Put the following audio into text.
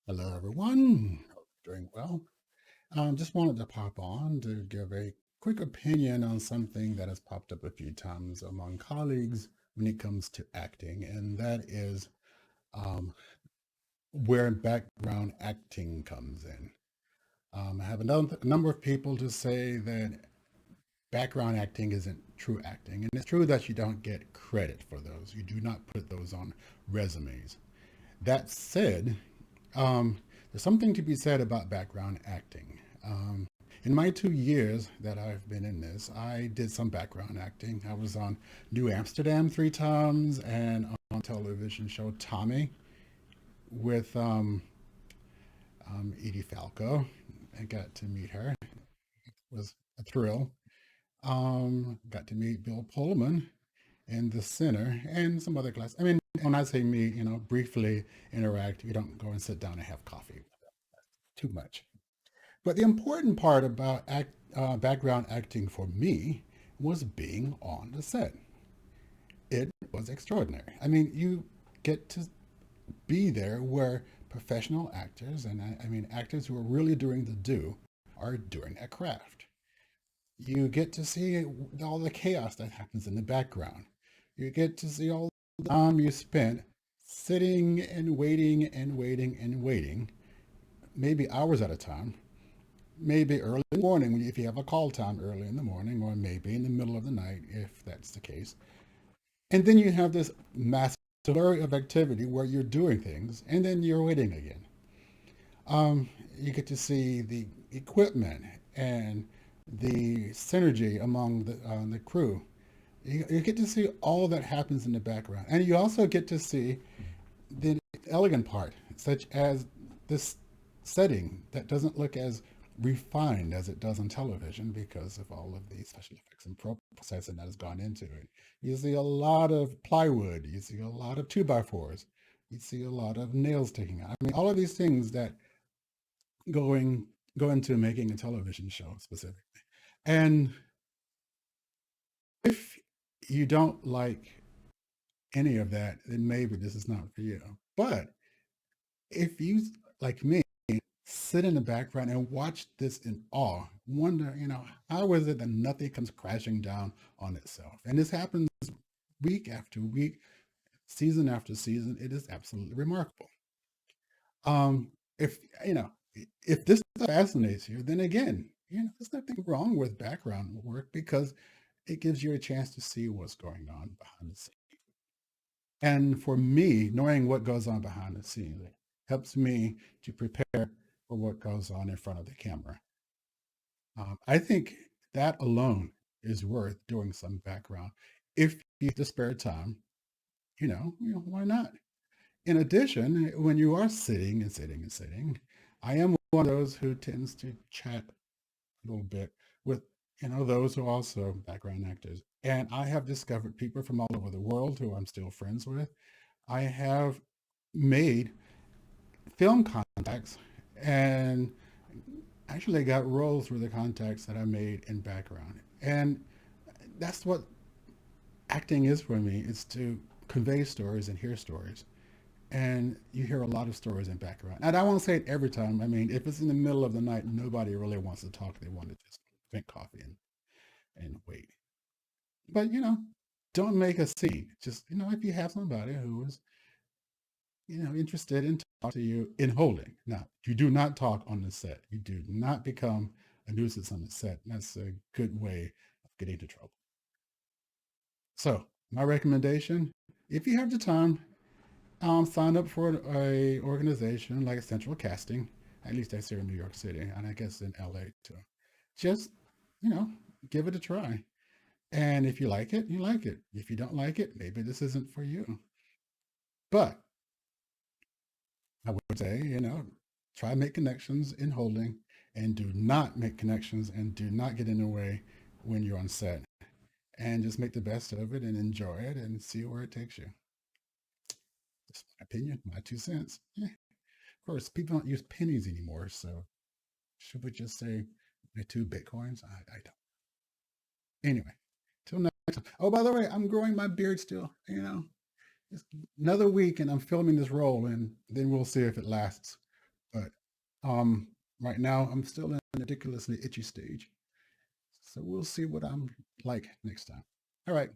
Hello, everyone. Hope you're doing well. Just wanted to pop on to give a quick opinion on something that has popped up a few times among colleagues when it comes to acting, and that is um, where background acting comes in. I have a number of people to say that background acting isn't true acting, and it's true that you don't get credit for those. You do not put those on resumes. That said, there's something to be said about background acting. In my 2 years that I've been in this, I did some background acting. I was on New Amsterdam 3 times and on television show Tommy with Edie Falco. I got to meet her. It was a thrill. Got to meet Bill Pullman in the center and some other class. I mean, when I say meet, briefly interact. You don't go and sit down and have coffee. Too much. But the important part about background acting for me was being on the set. It was extraordinary. I mean, you get to be there where professional actors, and I mean actors who are really doing the do, are doing a craft. You get to see all the chaos that happens in the background. You get to see all the time you spent sitting and waiting and waiting and waiting, maybe hours at a time, maybe early in the morning if you have a call time early in the morning, or maybe in the middle of the night if that's the case. And then you have this massive flurry of activity where you're doing things and then you're waiting again. You get to see the equipment and the synergy among the crew. You get to see all that happens in the background. And you also get to see the elegant part, such as this setting that doesn't look as refined as it does on television because of all of the special effects and processing that has gone into it. You see a lot of plywood, you see a lot of 2x4s, you see a lot of nails sticking out. I mean, all of these things that going go into making a television show specifically. And if you don't like any of that, then maybe this is not for you. But if you, like me, sit in the background and watch this in awe, wonder, how is it that nothing comes crashing down on itself? And this happens week after week, season after season. It is absolutely remarkable. If if this fascinates you, then again, there's nothing wrong with background work because it gives you a chance to see what's going on behind the scenes. And for me, knowing what goes on behind the scenes helps me to prepare for what goes on in front of the camera. I think that alone is worth doing some background. If you have the spare time, why not? In addition, when you are sitting and sitting and sitting, I am one of those who tends to chat a little bit with, those who are also background actors. And I have discovered people from all over the world who I'm still friends with. I have made film contacts and actually got roles through the contacts that I made in background. And that's what acting is for me. It's to convey stories and hear stories. And you hear a lot of stories in background. And I won't say it every time. I mean, if it's in the middle of the night, nobody really wants to talk. They want to just drink coffee and wait. But, don't make a scene. Just, if you have somebody who is, interested in talking to you in holding. Now, you do not talk on the set. You do not become a nuisance on the set. That's a good way of getting into trouble. So, my recommendation, if you have the time, sign up for a organization like Central Casting. At least that's here in New York City, and I guess in LA too. Just, you know, give it a try. And if you like it, you like it. If you don't like it, maybe this isn't for you. But I would say, try make connections in holding and do not make connections and do not get in the way when you're on set. And just make the best of it and enjoy it and see where it takes you. Just my opinion, my 2 cents. Yeah. Of course, people don't use pennies anymore, so should we just say my 2 Bitcoins? I don't. Anyway, till next time. Oh, by the way, I'm growing my beard still. It's another week and I'm filming this role, and then we'll see if it lasts But um, right now, I'm still in a ridiculously itchy stage. So we'll see what I'm like next time. All right.